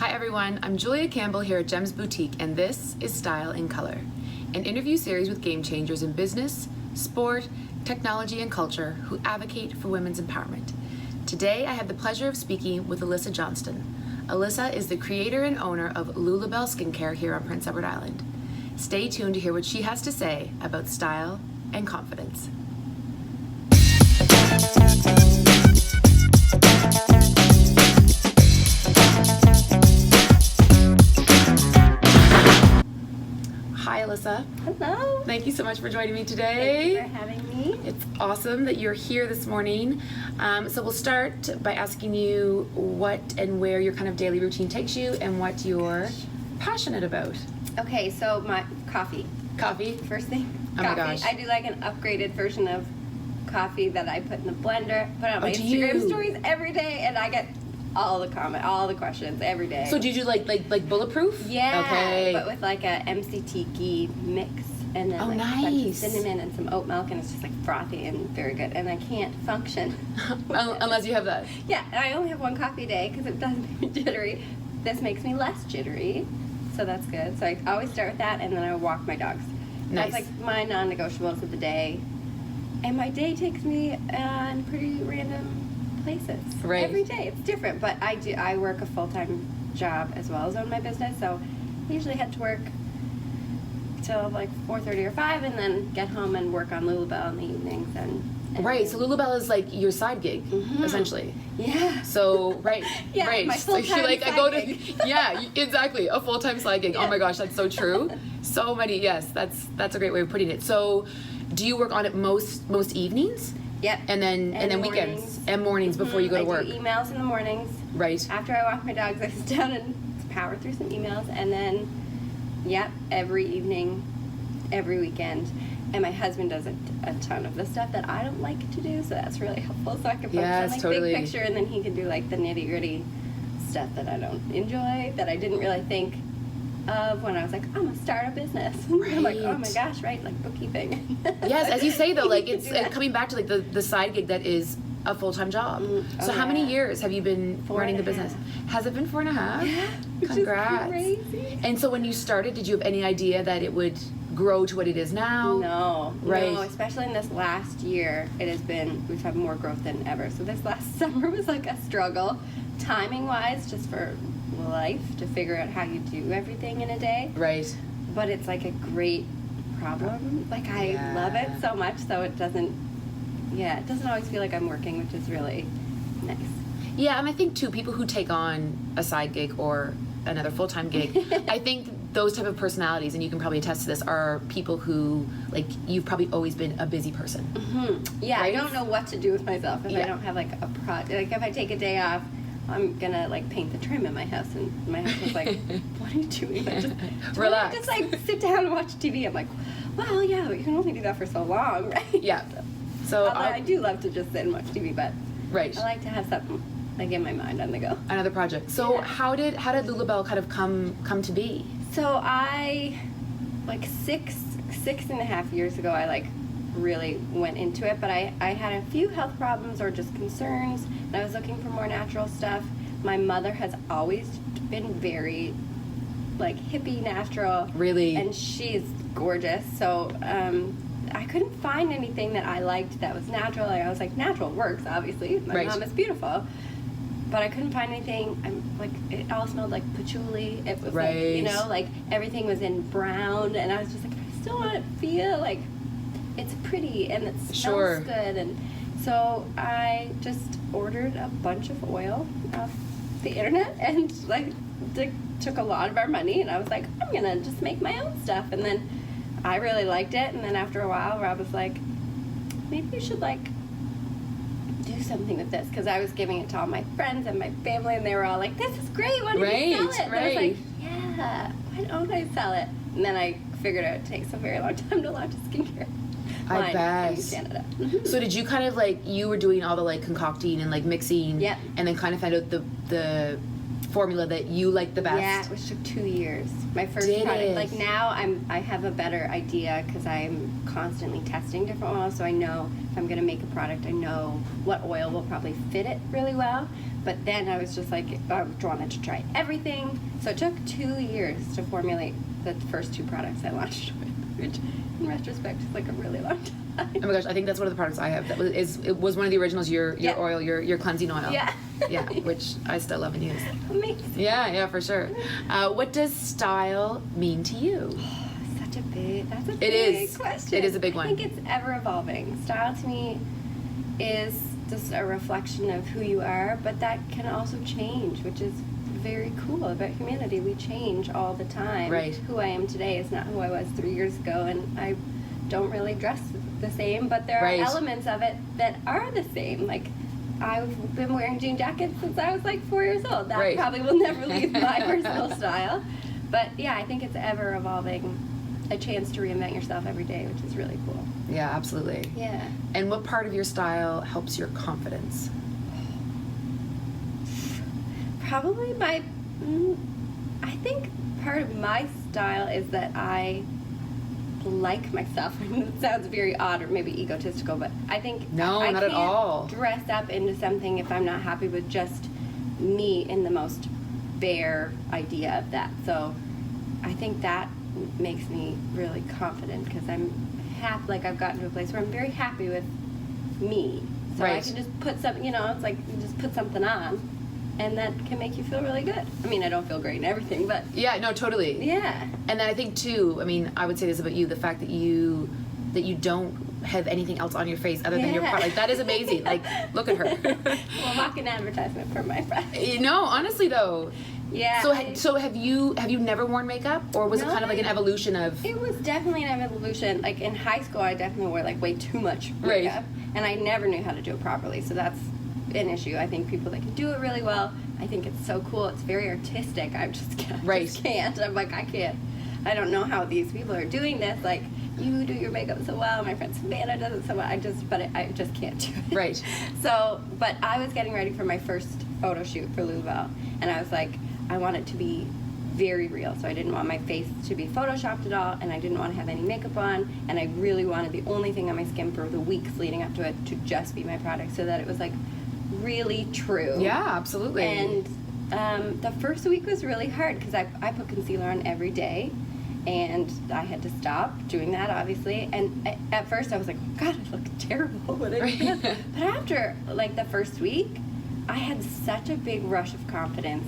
Hi everyone, I'm Julia Campbell here at Gems Boutique, and this is Style in Color, an interview series with game changers in business, sport, technology, and culture who advocate for women's empowerment. Today I have the pleasure of speaking with Alyssa Johnston. Alyssa is the creator and owner of Lebel skincare here on Prince Edward Island. Stay tuned to hear what she has to say about style and confidence. Hi Alyssa. Hello. Thank you so much for joining me today. Thank you for having me. It's awesome that you're here this morning. So we'll start by asking you what and where your kind of daily routine takes you and what you're passionate about. Okay, so my coffee. Coffee? First thing, Oh coffee. my gosh. I do like an upgraded version of coffee that I put in the blender, put on my do Instagram you? stories every day, and I get all the questions every day. So do you do like bulletproof? Yeah, Okay. but with like a MCT ghee mix, and then Oh, like a bunch of nice. cinnamon and some oat milk, and it's just like frothy and very good. And I can't function Unless you have that. Yeah, and I only have one coffee a day because it doesn't make me jittery. This makes me less jittery, so that's good. So I always start with that, and then I walk my dogs. Nice. That's like my non-negotiables of the day. And my day takes me on pretty random places. Right. Every day, it's different. But I work a full-time job as well as own my business, so I usually head to work till like 4:30 or 5, and then get home and work on Lebel in the evenings. And Right, so Lebel is like your side gig, essentially. Yeah. So, right, Yeah, right. my So full-time I go side to, gig. yeah, exactly, a full-time side gig. Oh Yeah. my gosh, that's so true. So many, yes, that's a great way of putting it. So, do you work on it most evenings? Yep. And then And weekends mornings. and mornings before you go to work. I do emails in the mornings. Right. After I walk my dogs, I sit down and power through some emails, and then, every evening, every weekend. And my husband does a ton of the stuff that I don't like to do, so that's really helpful. So I can focus Yes, on like totally. big picture, and then he can do like the nitty gritty stuff that I don't enjoy, that I didn't really think of when I was like, I'm gonna start a business. I'm like, oh my Right. gosh, right? Like bookkeeping. Yes, as you say though, like You it's can do that. coming back to like the side gig that is a full-time job. Oh, So how many yeah. years have you been 4.5. running the business? Has it been 4.5? Yeah, which is Congrats. crazy. And so when you started, did you have any idea that it would grow to what it is now? No, Right. no, especially in this last year, we've had more growth than ever. So this last summer was like a struggle, timing-wise, just for life, to figure out how you do everything in a day. Right. But it's like a great problem. Like I love it so much, so it doesn't always feel like I'm working, which is really nice. Yeah, and I think too, people who take on a side gig or another full-time gig, I think those type of personalities, and you can probably attest to this, are people who, like, you've probably always been a busy person. Mm-hmm. Yeah, Right? I don't know what to do with myself if Yeah. I don't have like a project. Like if I take a day off, I'm gonna like paint the trim in my house, and my husband's like, "What are you doing? Like, just Relax. Just like sit down and watch TV." I'm like, "Well, yeah, but you can only do that for so long, right?" Yeah. So Although I do love to just sit and watch TV, but right. I like to have something like in my mind on the go. Another project. So Yeah. how did Lebel kind of come to be? So I, like 6.5 years ago, I like really went into it, but I had a few health problems or just concerns, and I was looking for more natural stuff. My mother has always been very like hippie natural. Really? And she's gorgeous, so I couldn't find anything that I liked that was natural. Like I was like, natural works, obviously. My Right. mom is beautiful. But I couldn't find anything. It all smelled like patchouli. It was Right. like, like everything was in brown, and I was just like, I still want to feel like it's pretty and it smells Sure. good. And so I just ordered a bunch of oil off the internet, and like took a lot of our money, and I was like, I'm gonna just make my own stuff. And then I really liked it, and then after a while, Rob was like, maybe you should like do something with this, because I was giving it to all my friends and my family, and they were all like, this is great, why don't you sell Right, it? And I was right. like, yeah, why don't I sell it? And then I figured out it takes a very long time to launch a skincare I line bet. in Canada. So did you kind of like, you were doing all the like concocting and like mixing, Yep. and then kind of find out the formula that you like the best? Yeah, which took 2 years. My first Did product. it? Like now, I have a better idea because I'm constantly testing different oils, so I know if I'm gonna make a product, I know what oil will probably fit it really well. But then I was just like, I wanted to try everything, so it took 2 years to formulate the first 2 products I launched with, which in retrospect is like a really long time. Oh my gosh, I think that's one of the products I have. It was one of the originals. Your Yeah. oil, your cleansing oil. Yeah. Yeah, which I still love and use. Amazing. Yeah, for sure. What does style mean to you? That's a big is. question. It is a big one. I think it's ever evolving. Style to me is just a reflection of who you are, but that can also change, which is very cool about humanity. We change all the time. Right. Who I am today is not who I was 3 years ago, and I don't really dress the same, but there Right. are elements of it that are the same. Like, I've been wearing jean jackets since I was like 4 years old. That Right. probably will never leave my personal style. But yeah, I think it's ever evolving, a chance to reinvent yourself every day, which is really cool. Yeah, absolutely. Yeah. And what part of your style helps your confidence? Probably I think part of my style is that I like myself. It sounds very odd or maybe egotistical, but I think No, I not at can't all. dress up into something if I'm not happy with just me in the most bare idea of that. So I think that makes me really confident because I'm happy, like I've gotten to a place where I'm very happy with me. So I Right. can just put some, it's like you just put something on and that can make you feel really good. I mean, I don't feel great and everything, but Yeah, no, totally. yeah. And then I think too, I mean, I would say this about you, the fact that you don't have anything else on your face other than your Yeah. product. Like, that is amazing. Like, look at her. Well, mock an advertisement for my product. No, honestly though. Yeah. So have you never worn makeup, or was it No, kind of like an evolution of? It was definitely an evolution. Like in high school, I definitely wore like way too much Right. makeup, and I never knew how to do it properly. So that's an issue. I think people that can do it really well, I think it's so cool. It's very artistic. I just can't. I'm like, I can't. I don't know how these people are doing this. Like, you do your makeup so well. My friend Savannah does it so well. I just can't do it. Right. So, but I was getting ready for my first photo shoot for Lebel, and I was like, I want it to be very real. So I didn't want my face to be photoshopped at all, and I didn't want to have any makeup on, and I really wanted the only thing on my skin for the weeks leading up to it to just be my product, so that it was like really true. Yeah, absolutely. And the first week was really hard because I put concealer on every day, and I had to stop doing that, obviously. And at first I was like, oh God, I look terrible. What I do? But after like the first week, I had such a big rush of confidence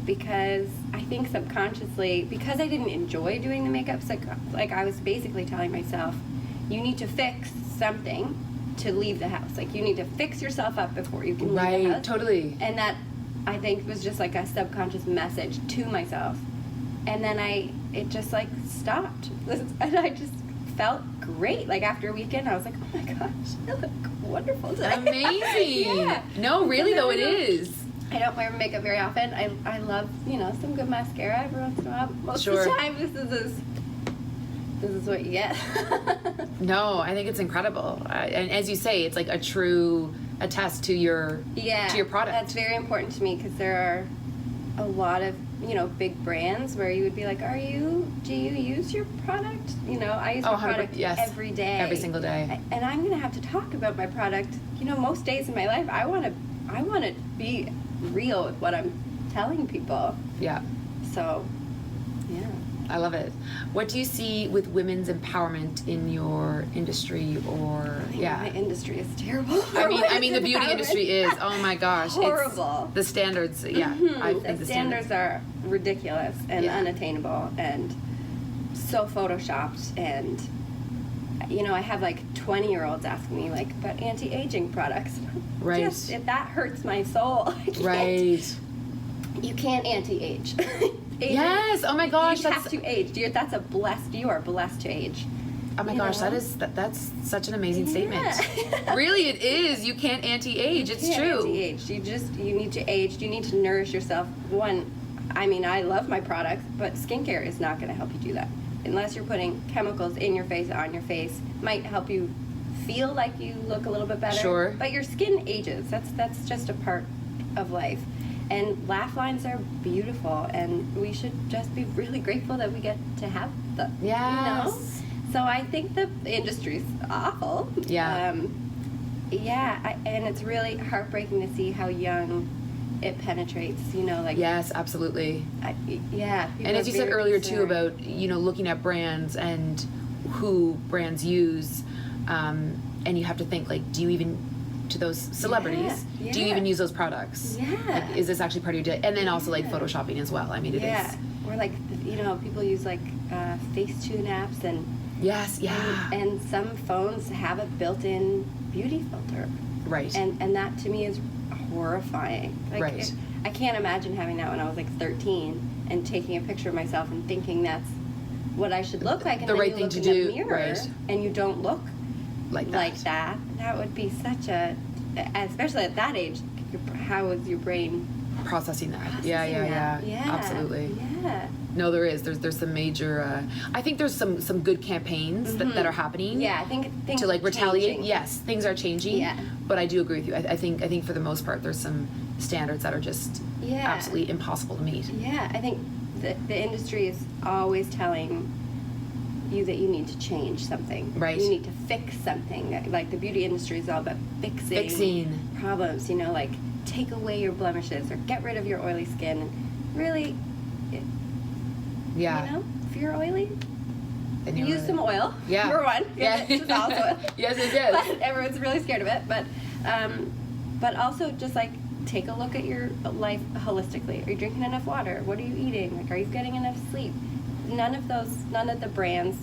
because I think subconsciously, because I didn't enjoy doing the makeup, like I was basically telling myself, you need to fix something to leave the house. Like, you need to fix yourself up before you can leave the house. Right, totally. And that, I think, was just like a subconscious message to myself. And then it just like stopped. And I just felt great. Like after a weekend, I was like, oh my gosh, I look wonderful today. Amazing. Yeah. No, really though, it is. I don't wear makeup very often. I love, some good mascara every once in a while. Most Sure. of the time, this is what you get. No, I think it's incredible. And as you say, it's like a test to your product. That's very important to me because there are a lot of big brands where you would be like, do you use your product? I use my product every day, every single day. And I'm gonna have to talk about my product. Most days in my life, I want to be real with what I'm telling people. Yeah. So, yeah. I love it. What do you see with women's empowerment in your industry, or My industry is terrible. I mean the beauty industry is, oh my gosh, horrible. It's the standards, yeah. Mm-hmm. I think the standards are ridiculous and unattainable and so photoshopped, and I have like 20-year-olds asking me like about anti-aging products. Right. That hurts my soul. Right. You can't anti-age. Yes. Oh my gosh. You have to age. You are blessed to age. Oh my gosh, that's such an amazing statement. Really, it is. You can't anti-age. It's true. Anti-age. You need to age. You need to nourish yourself. I love my products, but skincare is not going to help you do that unless you're putting chemicals in your face, on your face. Might help you feel like you look a little bit better. Sure. But your skin ages. That's just a part of life. And laugh lines are beautiful, and we should just be really grateful that we get to have them. Yes. You know? So I think the industry's awful. Yeah. And it's really heartbreaking to see how young it penetrates, you know, like... Yes, absolutely. And as you said earlier, too, about, you know, looking at brands and who brands use, and you have to think, like, do you even, to those celebrities, do you even use those products? Yeah. Like, is this actually part of your day? And then also, like, photoshopping as well. I mean, it is. Or, like, you know, people use, like, Facetune apps and... Yes, yeah. And some phones have a built-in beauty filter. Right. And that, to me, is horrifying. Like, right. I can't imagine having that when I was, like, 13 and taking a picture of myself and thinking that's what I should look like. And the then right you thing look to in do, the mirror right. And you don't look like that. That would be such a... Especially at that age, how is your brain... Processing that. Yeah. Absolutely. Yeah. No, there is. There's some major. I think there's some good campaigns that are happening. Yeah, I think things to like retaliate. changing. Yes, things are changing. Yeah. But I do agree with you. I think for the most part, there's some standards that are just absolutely impossible to meet. Yeah, I think the industry is always telling you that you need to change something. Right. You need to fix something. Like the beauty industry is all about fixing problems. You know, like take away your blemishes or get rid of your oily skin. And really. You know, if you're oily, use some oil. Yeah. Number one. Yeah. It's all oil. Yes. But everyone's really scared of it. But also just like take a look at your life holistically. Are you drinking enough water? What are you eating? Like, are you getting enough sleep? None of the brands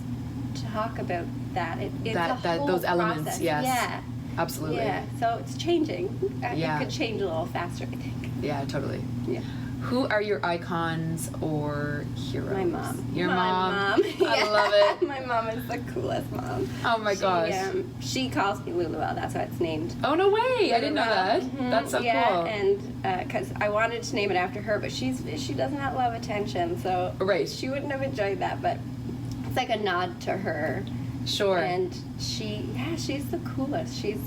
talk about that. It's a whole those elements. process. Yes. Yeah. Absolutely. Yeah. So it's changing. It could change a little faster, I think. Yeah. Totally. Yeah. Who are your icons or heroes? My mom. Your mom? Yeah. I love it. My mom is the coolest mom. Oh my gosh. She calls me Lebel. That's why it's named. Oh, no way. I didn't know that. Mm-hmm. That's so cool. And because I wanted to name it after her, but she does not love attention, so she wouldn't have enjoyed that, but it's like a nod to her. Sure. And she's the coolest. She's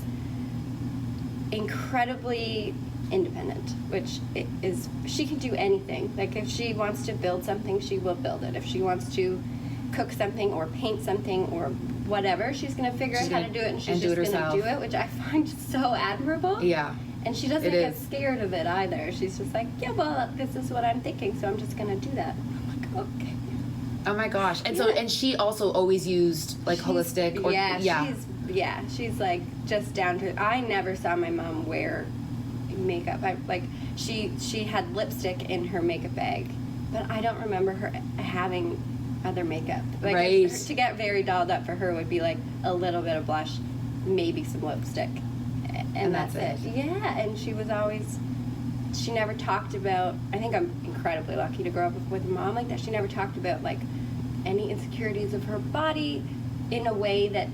incredibly independent, which is, she can do anything. Like if she wants to build something, she will build it. If she wants to cook something or paint something or whatever, she's going to figure out how to do it, and she's just going to do it, which I find so admirable. Yeah. And she doesn't get scared of it either. She's just like, yeah, well, this is what I'm thinking, so I'm just going to do that. I'm like, okay. Oh my gosh. And so, and she also always used like holistic or she's like just down to, I never saw my mom wear makeup. She had lipstick in her makeup bag, but I don't remember her having other makeup. Like to get very dolled up for her would be like a little bit of blush, maybe some lipstick, and that's it. Yeah, and she was always, she never talked about, I think I'm incredibly lucky to grow up with a mom like that. She never talked about like any insecurities of her body in a way that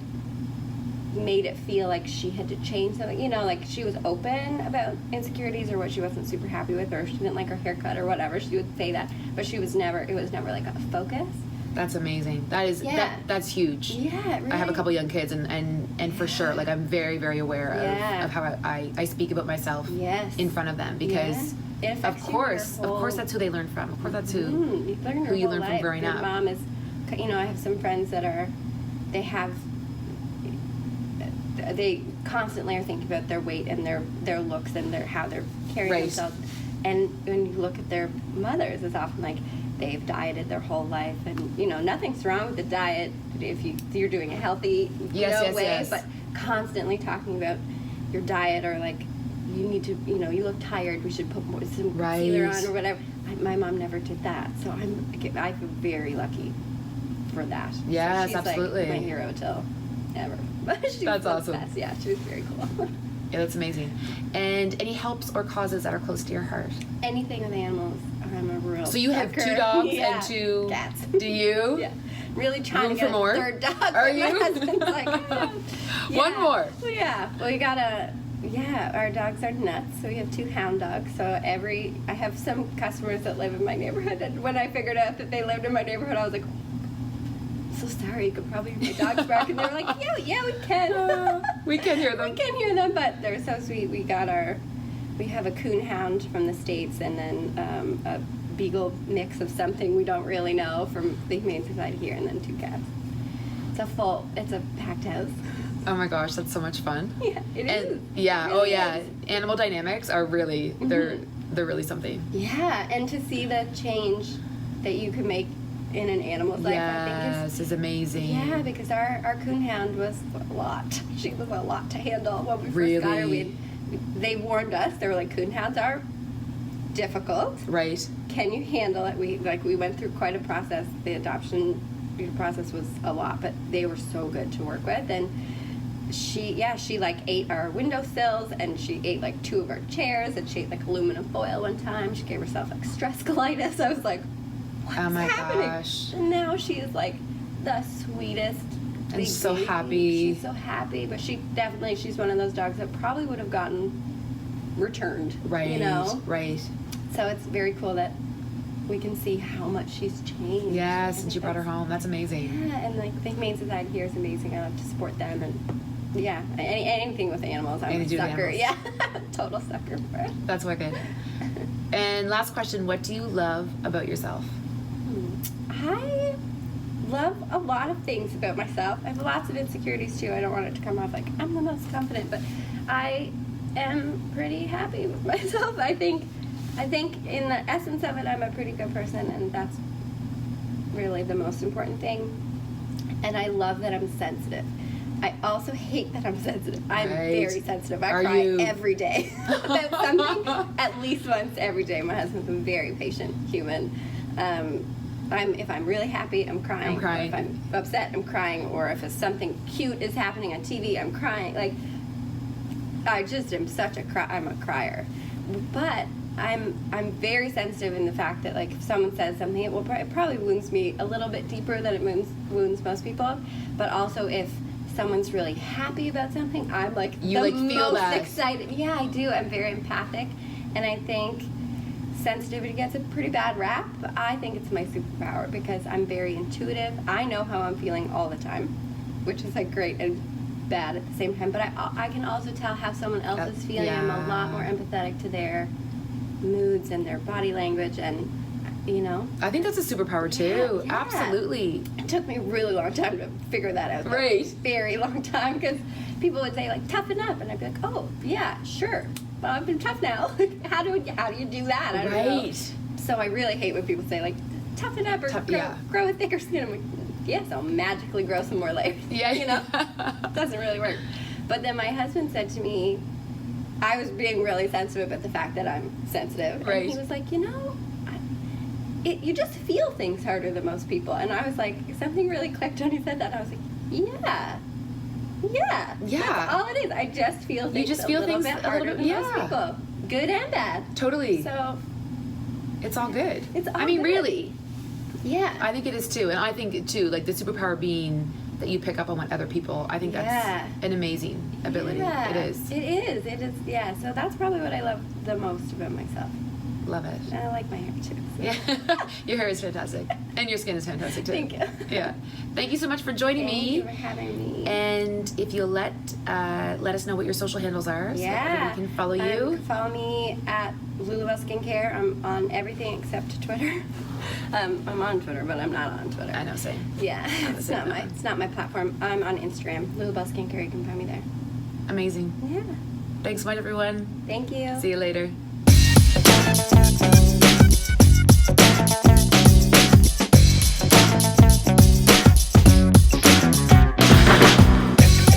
made it feel like she had to change something, you know, like she was open about insecurities or what she wasn't super happy with, or she didn't like her haircut or whatever. She would say that, but it was never like a focus. That's amazing. That is that's huge. Yeah, really. I have a couple young kids, and for sure, like I'm very, very aware of how I speak about myself in front of them, because of course that's who they learn from. Of course that's who you learn from growing up. Your mom is, you know, I have some friends that they constantly are thinking about their weight and their looks and how they're carrying themselves. And when you look at their mothers, it's often like they've dieted their whole life, and you know nothing's wrong with the diet if you're doing a healthy way, but constantly talking about your diet, or like you need to, you know, you look tired, we should put some concealer on or whatever. My mom never did that, so I feel very lucky for that. Yes, so she's absolutely. Like my hero till ever. That's awesome. Best. Yeah, she was very cool. Yeah, that's amazing. And any helps or causes that are close to your heart? Anything with animals. I'm a real So you have 2 dogs and 2 cats. Do you? Yeah. Really trying Room to get for more? a third dog. Are you? My husband's like, One more. Yeah. Well, we got our dogs are nuts. So we have 2 hound dogs. So I have some customers that live in my neighborhood, and when I figured out that they lived in my neighborhood, I was like, so sorry, you could probably hear my dogs bark. And they were like, yeah, we can. We can hear them. We can hear them, but they're so sweet. We got our we have a coon hound from the States, and then a beagle mix of something we don't really know from the Humane Society here, and then 2 cats. It's a packed house. Oh my gosh, that's so much fun. Yeah, it is. Yeah, It really yeah. is. Animal dynamics are really, they're really something. Yeah, and to see the change that you can make in an animal's life, I think is amazing. Yeah, because our coon hound was a lot. She was a lot to handle when we Really? first got her. They warned us. They were like, coon hounds are difficult. Right. Can you handle it? We went through quite a process. The adoption process was a lot, but they were so good to work with. And she like ate our windowsills, and she ate like 2 of our chairs, and she ate like aluminum foil one time. She gave herself like stress colitis. I was like, what's happening? Gosh. And now she is like the sweetest. And so baby. happy. She's so happy, but she's one of those dogs that probably would have gotten returned. Right. You know? Right. So it's very cool that we can see how much she's changed. Yeah, since you brought her home. That's amazing. Yeah, and like the Humane Society here is amazing. I love to support them, and yeah, anything with animals. I'm a sucker. Yeah, total sucker for it. That's wicked. And last question, what do you love about yourself? I love a lot of things about myself. I have lots of insecurities too. I don't want it to come off like I'm the most confident, but I am pretty happy with myself. I think in the essence of it, I'm a pretty good person, and that's really the most important thing. And I love that I'm sensitive. I also hate that I'm sensitive. I'm very sensitive. I cry every day about something, at least once every day. My husband's a very patient human. If I'm really happy, I'm crying. Or if I'm upset, I'm crying. Or if something cute is happening on TV, I'm crying. Like, I just am I'm a crier. But I'm very sensitive in the fact that, like, if someone says something, it probably wounds me a little bit deeper than it wounds most people. But also, if someone's really happy about something, I'm like feel most excited. Yeah, I do. I'm very empathic, and I think sensitivity gets a pretty bad rap, but I think it's my superpower because I'm very intuitive. I know how I'm feeling all the time, which is like great and bad at the same time, but I can also tell how someone else is feeling. I'm a lot more empathetic to their moods and their body language, and I think that's a superpower too. Yeah. Absolutely. It took me a really long time to figure that out. Right. Very long time, because people would say like toughen up, and I'd be like, oh yeah, sure. Well, I've been tough now. How do you do that? I don't know. So I really hate when people say like toughen up or grow a thicker skin. I'm like, yes, I'll magically grow some more layers. Yeah. It doesn't really work. But then my husband said to me, I was being really sensitive about the fact that I'm sensitive. Right. And he was like, you just feel things harder than most people. And I was like, something really clicked when he said that. And I was like, yeah. That's all it is. I just feel things a little bit harder than most people. Good and bad. Totally. So it's all good. Good. Really. Yeah. I think it is too. And I think too, like the superpower being that you pick up on what other people, I think that's an amazing ability. Yeah. It is. Yeah. So that's probably what I love the most about myself. Love it. And I like my hair too. So. Yeah. Your hair is fantastic. And your skin is fantastic too. Thank you. Yeah. Thank you so much for joining me. Thank you for having me. And if you'll let us know what your social handles are so that we can follow you. You can follow me at Lebel Skincare. I'm on everything except Twitter. I'm on Twitter, but I'm not on Twitter. I know, same. Yeah. It's not my platform. I'm on Instagram. Lebel Skincare. You can find me there. Amazing. Yeah. Thanks so much, everyone. Thank you. See you later.